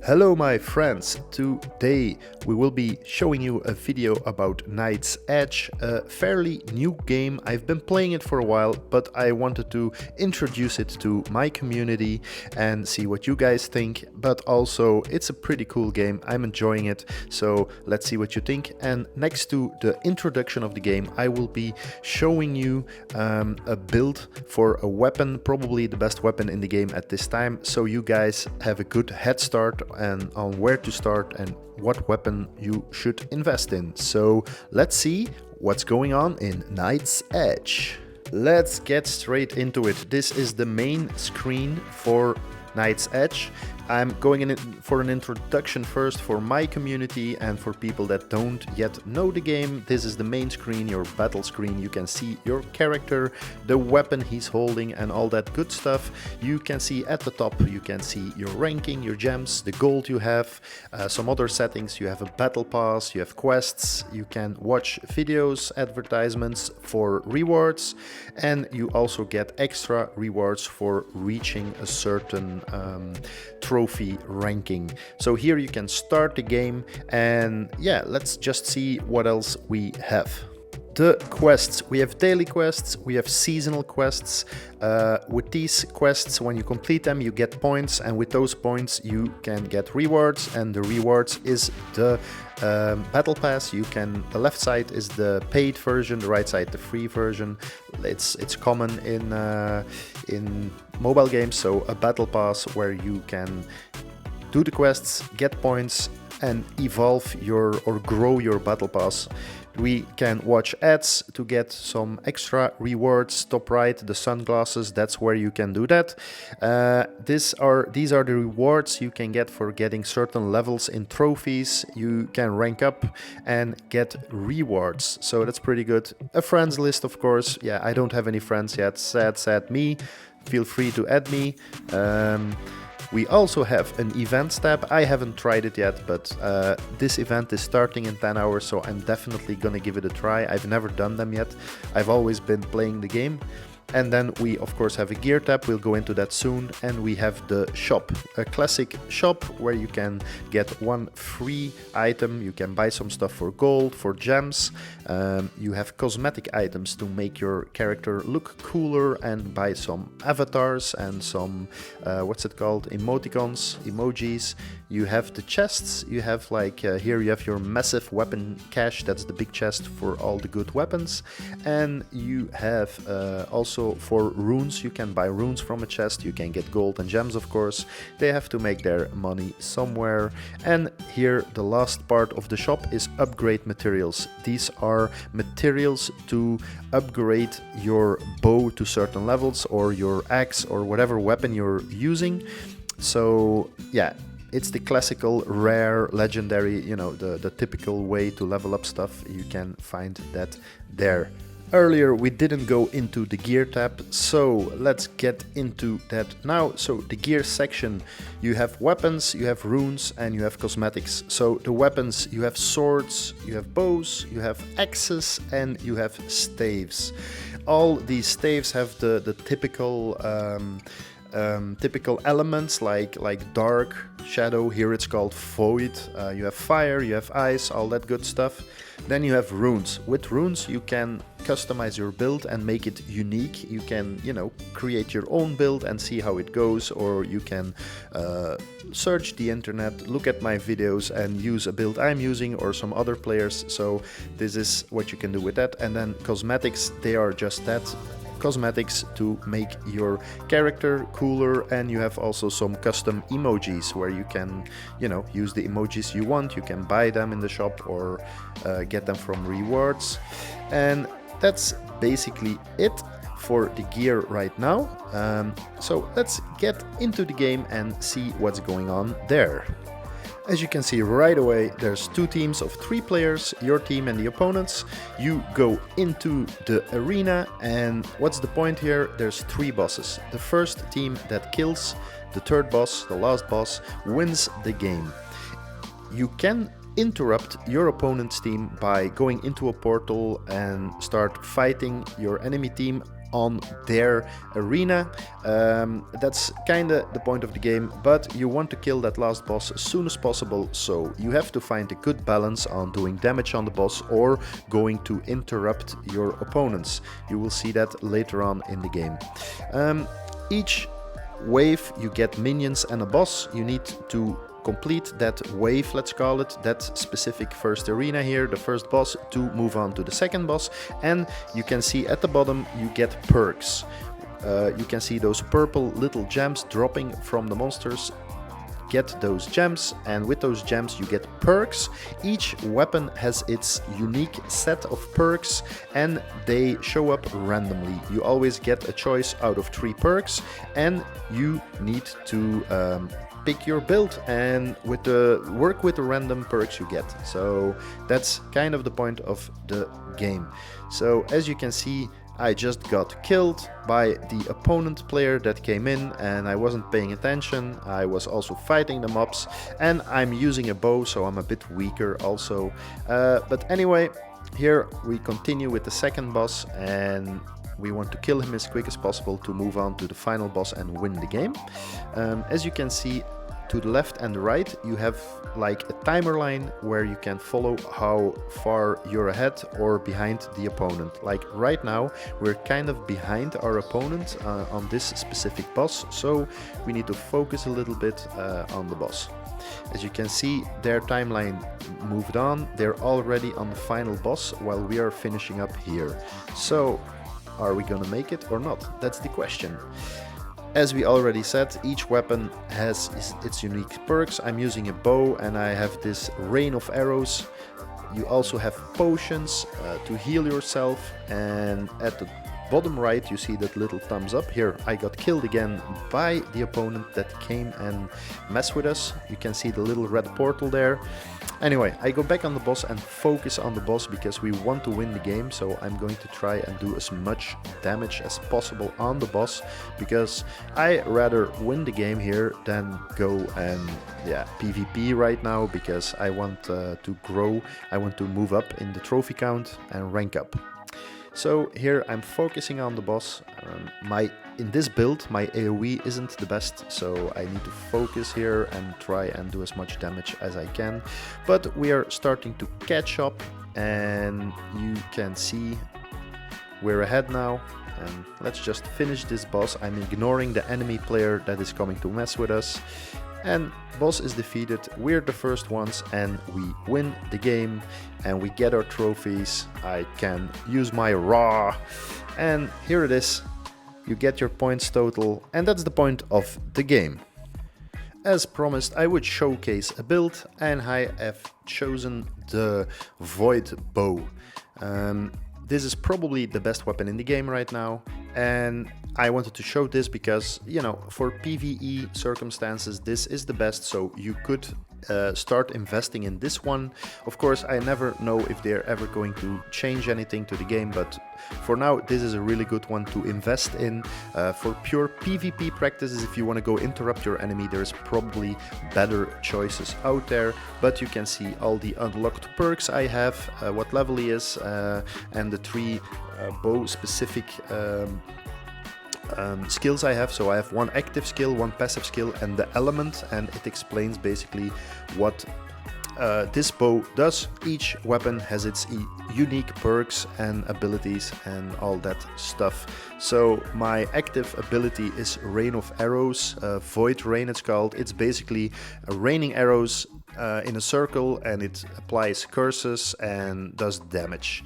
Hello my friends, today we will be showing you a video about Knight's Edge, a fairly new game. I've been playing it for a while, but I wanted to introduce it to my community and see what you guys think, but also it's a pretty cool game, I'm enjoying it, so let's see what you think. And next to the introduction of the game, I will be showing you a build for a weapon, probably the best weapon in the game at this time, so you guys have a good head start and on where to start and what weapon you should invest in. So let's see what's going on in Knight's Edge. Let's get straight into it. This is the main screen for Knight's Edge. I'm going in for an introduction first for my community and for people that don't yet know the game. This is the main screen, your battle screen. You can see your character, the weapon he's holding and all that good stuff. You can see at the top, you can see your ranking, your gems, the gold you have, some other settings. You have a battle pass, you have quests, you can watch videos, advertisements for rewards, and you also get extra rewards for reaching a certain trophy ranking. So here you can start the game, and yeah, let's just see what else we have. The quests, we have daily quests, we have seasonal quests. With these quests, when you complete them, you get points, and with those points you can get rewards, and the rewards is the battle pass. The left side is the paid version, the right side the free version. It's common in mobile games, so a battle pass where you can do the quests, get points, and evolve or grow your battle pass. We can watch ads to get some extra rewards. Top right, the sunglasses, that's where you can do that. These are the rewards you can get for getting certain levels in trophies. You can rank up and get rewards, so that's pretty good. A friends list, of course. Yeah, I don't have any friends yet. Sad me. Feel free to add me. We also have an events tab. I haven't tried it yet, but this event is starting in 10 hours, so I'm definitely gonna give it a try. I've never done them yet. I've always been playing the game. And then we of course have a gear tab, we'll go into that soon, and we have the shop, a classic shop where you can get one free item. You can buy some stuff for gold, for gems. You have cosmetic items to make your character look cooler, and buy some avatars and some emoticons, emojis. You have the chests, you have here you have your massive weapon cache, that's the big chest for all the good weapons. And you have also for runes, you can buy runes from a chest, you can get gold and gems, of course. They have to make their money somewhere. And here the last part of the shop is upgrade materials. These are materials to upgrade your bow to certain levels, or your axe, or whatever weapon you're using. So yeah, it's the classical, rare, legendary, the typical way to level up stuff. You can find that there. Earlier we didn't go into the gear tab, so let's get into that now. So the gear section, you have weapons, you have runes, and you have cosmetics. So the weapons, you have swords, you have bows, you have axes, and you have staves. All these staves have the typical typical elements like dark, shadow. Here it's called void. You have fire, you have ice, all that good stuff. Then you have runes. With runes you can customize your build and make it unique. You can, create your own build and see how it goes, or you can search the internet, look at my videos and use a build I'm using or some other players. So this is what you can do with that. And then cosmetics, they are just that. Cosmetics to make your character cooler, and you have also some custom emojis where you can, use the emojis you want. You can buy them in the shop or get them from rewards. And that's basically it for the gear right now. So let's get into the game and see what's going on there. As you can see right away, there's two teams of 3 players, your team and the opponents. You go into the arena, and what's the point here? There's 3 bosses. The first team that kills the third boss, the last boss, wins the game. You can interrupt your opponent's team by going into a portal and start fighting your enemy team on their arena. That's kinda the point of the game, but you want to kill that last boss as soon as possible, so you have to find a good balance on doing damage on the boss or going to interrupt your opponents. You will see that later on in the game. Each wave you get minions and a boss. You need to complete that wave, let's call it, that specific first arena here, the first boss, to move on to the second boss. And you can see at the bottom you get perks. You can see those purple little gems dropping from the monsters. Get those gems, and with those gems you get perks. Each weapon has its unique set of perks and they show up randomly. You always get a choice out of 3 perks and you need to pick your build and work with the random perks you get. So that's kind of the point of the game. So as you can see, I just got killed by the opponent player that came in and I wasn't paying attention. I was also fighting the mobs and I'm using a bow, so I'm a bit weaker also. But anyway, here we continue with the second boss and we want to kill him as quick as possible to move on to the final boss and win the game. As you can see, to the left and the right you have like a timer line where you can follow how far you're ahead or behind the opponent. Like right now we're kind of behind our opponent on this specific boss, so we need to focus a little bit on the boss. As you can see, their timeline moved on. They're already on the final boss while we are finishing up here. So are we gonna make it or not? That's the question. As we already said, each weapon has its unique perks. I'm using a bow and I have this rain of arrows. You also have potions to heal yourself, and at the bottom right you see that little thumbs up. Here I got killed again by the opponent that came and messed with us. You can see the little red portal there. Anyway, I go back on the boss and focus on the boss because we want to win the game, so I'm going to try and do as much damage as possible on the boss because I rather win the game here than go and PvP right now, because I want to grow, I want to move up in the trophy count and rank up. So here I'm focusing on the boss. In this build my AoE isn't the best, so I need to focus here and try and do as much damage as I can. But we are starting to catch up and you can see we're ahead now. And let's just finish this boss. I'm ignoring the enemy player that is coming to mess with us. And boss is defeated, we're the first ones and we win the game and we get our trophies. I can use my raw and here it is. You get your points total and that's the point of the game. As promised, I would showcase a build and I have chosen the Void Bow. This is probably the best weapon in the game right now, and I wanted to show this because, you know, for PvE circumstances this is the best, so you could start investing in this one. Of course, I never know if they're ever going to change anything to the game, but for now this is a really good one to invest in. For pure PvP practices, if you want to go interrupt your enemy, there's probably better choices out there, but you can see all the unlocked perks I have, what level he is, and the 3 bow specific skills I have. So I have 1 active skill, 1 passive skill and the element, and it explains basically what this bow does. Each weapon has its unique perks and abilities and all that stuff. So my active ability is Rain of Arrows, Void Rain it's called. It's basically raining arrows in a circle and it applies curses and does damage.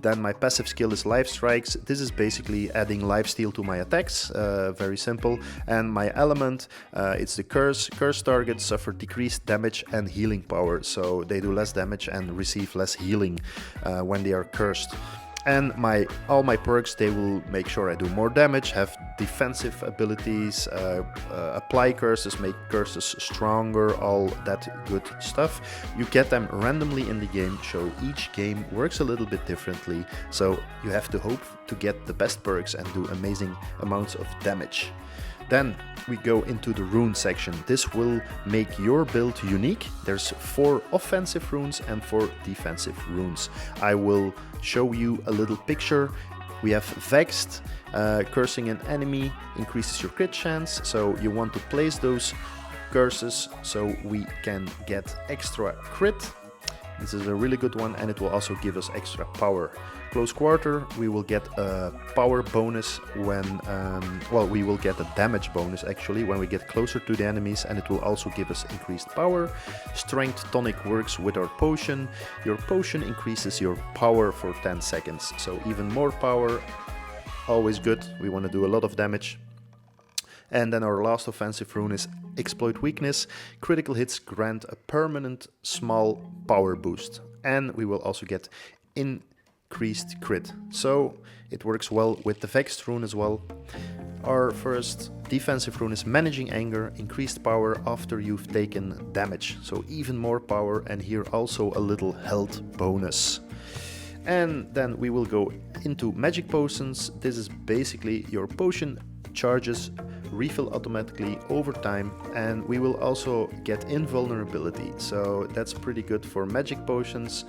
Then my passive skill is Life Strikes. This is basically adding lifesteal to my attacks, very simple. And my element, it's the Curse. Curse targets suffer decreased damage and healing power, so they do less damage and receive less healing when they are cursed. And all my perks, they will make sure I do more damage, have defensive abilities, apply curses, make curses stronger, all that good stuff. You get them randomly in the game, so each game works a little bit differently. So you have to hope to get the best perks and do amazing amounts of damage. Then we go into the rune section. This will make your build unique. There's 4 offensive runes and 4 defensive runes. I will show you a little picture. We have Vexed. Cursing an enemy increases your crit chance, so you want to place those curses so we can get extra crit. This is a really good one, and it will also give us extra power. Close quarter, we will get a power bonus when, we will get a damage bonus actually when we get closer to the enemies, and it will also give us increased power. Strength tonic works with our potion. Your potion increases your power for 10 seconds, so even more power, always good. We want to do a lot of damage. And then our last offensive rune is Exploit Weakness. Critical hits grant a permanent small power boost. And we will also get increased crit. So it works well with the Vexed rune as well. Our first defensive rune is Managing Anger. Increased power after you've taken damage. So even more power, and here also a little health bonus. And then we will go into magic potions. This is basically your potion charges refill automatically over time, and we will also get invulnerability, so that's pretty good for magic potions.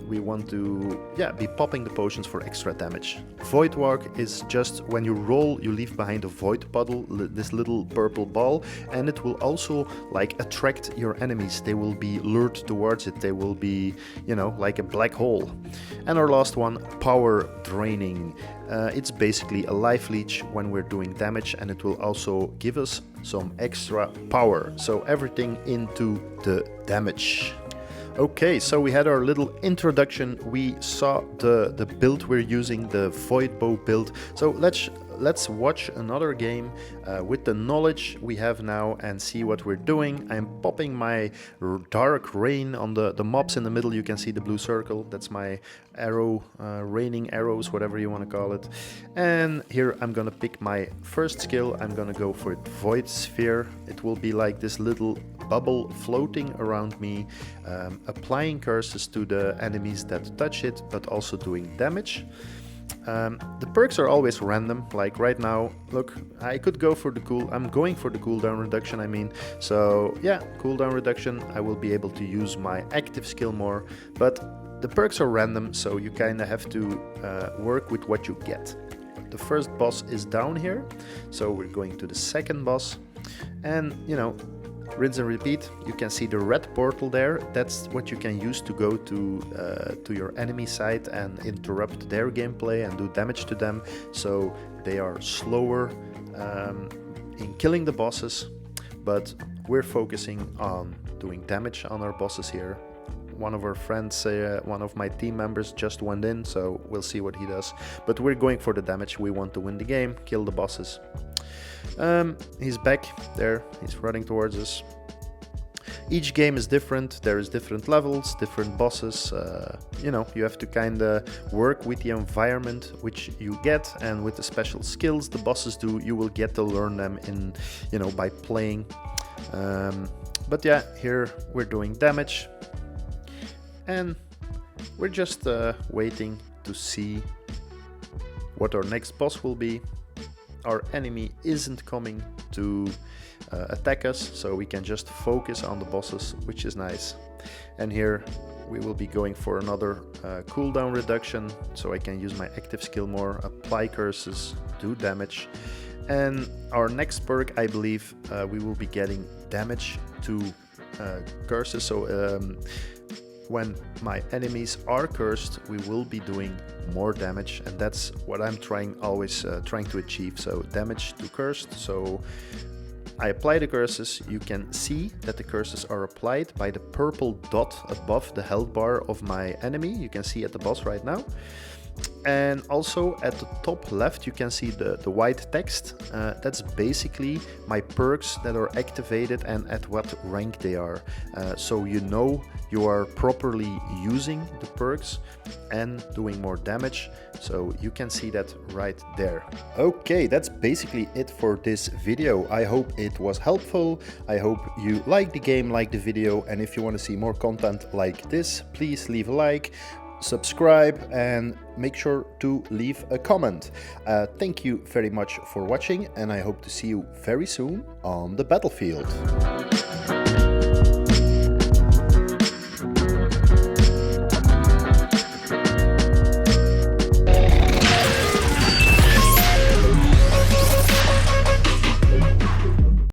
We want to be popping the potions for extra damage. Void Walk is just when you roll, you leave behind a void puddle, this little purple ball, and it will also like attract your enemies. They will be lured towards it. They will be, you know, like a black hole. And our last one, Power Draining. It's basically a life leech when we're doing damage, and it will also give us some extra power. So everything into the damage. Okay, so we had our little introduction. We saw the build we're using, the Void Bow build. So let's watch another game with the knowledge we have now and see what we're doing. I'm popping my Dark Rain on the mobs in the middle. You can see the blue circle. That's my arrow, raining arrows, whatever you want to call it. And here I'm gonna pick my first skill. I'm gonna go for Void Sphere. It will be like this little bubble floating around me, applying curses to the enemies that touch it, but also doing damage. The perks are always random, like right now, look, I could go for the I'm going for the cooldown reduction, I mean, so yeah, cooldown reduction, I will be able to use my active skill more, but the perks are random, so you kinda have to work with what you get. The first boss is down here, so we're going to the second boss, and you know, rinse and repeat. You can see the red portal there. That's what you can use to go to your enemy side and interrupt their gameplay and do damage to them. So they are slower in killing the bosses, but we're focusing on doing damage on our bosses here. One of our friends, one of my team members just went in, so we'll see what he does. But we're going for the damage. We want to win the game, kill the bosses. He's back there, he's running towards us. Each game is different, there is different levels, different bosses, you know, you have to kinda work with the environment which you get, and with the special skills the bosses do, you will get to learn them in, you know, by playing. But yeah, here we're doing damage, and we're just waiting to see what our next boss will be. Our enemy isn't coming to attack us, so we can just focus on the bosses, which is nice. And here we will be going for another cooldown reduction, so I can use my active skill more, apply curses, do damage. And our next perk, I believe, we will be getting damage to curses, so when my enemies are cursed, we will be doing more damage, and that's what I'm always trying to achieve. So damage to cursed. So I apply the curses. You can see that the curses are applied by the purple dot above the health bar of my enemy. You can see at the boss right now. And also at the top left you can see the white text. That's basically my perks that are activated and at what rank they are. So you know you are properly using the perks and doing more damage. So you can see that right there. Okay, that's basically it for this video. I hope it was helpful. I hope you like the game, like the video, and if you want to see more content like this, please leave a like, subscribe, and make sure to leave a comment. Thank you very much for watching, and I hope to see you very soon on the battlefield.